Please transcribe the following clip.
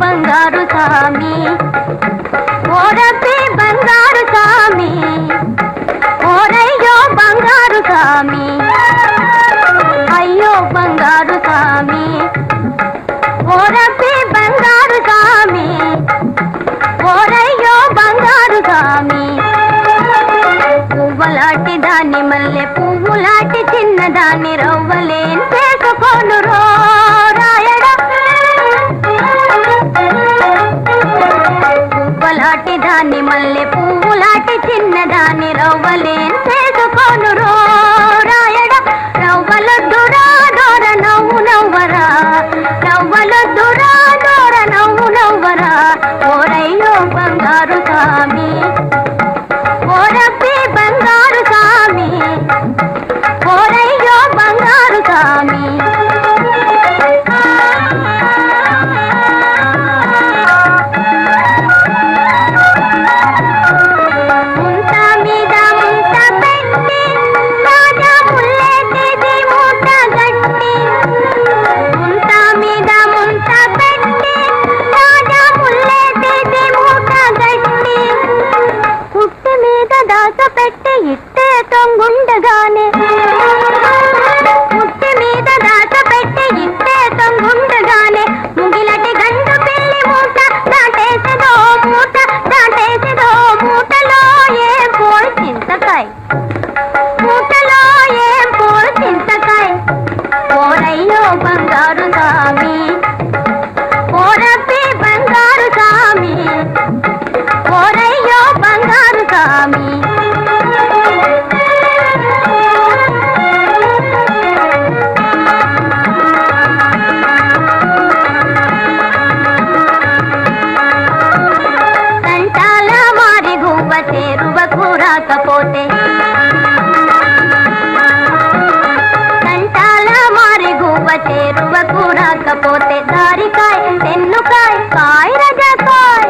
బంగారు సామి ఓరబ్బి బంగారు సామి ఓరయ్యో బంగారు సామి అయ్యో బంగారు సామి ఓరబ్బి బంగారు సామి ఓరయ్యో బంగారు సామి పువ్వులాంటి దాన్ని మల్లె పువ్వులాంటి చిన్నదాన్ని రవ్వలేని చేసుకోను రో రాయడా పువ్వులాంటి దాన్ని మల్లె పువ్వులాంటి చిన్నదాన్ని రవ్వలేని చేసుకోను రో రాయడా రవ్వలొద్దురా డోర నవ్వు నవ్వరా రవ్వలొద్దురా డోర నవ్వు నవ్వరా ఓరయ్యో బంగారు సామి ఓరబ్బి బంగారు సామి ఓరయ్యో బంగారు సామి ముంత మీద ముంత పెట్టి రాజా ముల్లెటిది మూట గట్టి ముంత మీద ముంత పెట్టి రాజా ముల్లెటిది మూట గట్టి పుట్టి మీద దాస పెట్టి ఇట్టే తొంగుండగానే పుట్టి మీద దాస పెట్టి ఇట్టే తొంగుండగానే ముగిలటి గండు పిల్లి మూట దాటేసదో మూట దాటేసదో మూటలో ఏం పోయి చింతకాయ మూటలో ఏం పోయి చింతకాయ ఓరయ్యో బంగారు సామి ఓరబ్బి బంగారు సామి ఓరయ్యో బంగారు సామి సంటాల మారి గువ్వ చేరువకు రాకపోతే సంటాల మారి గువ్వ చేరువకు రాకపోతే దారికాయ తెన్నుకాయ కాయ రజకాయ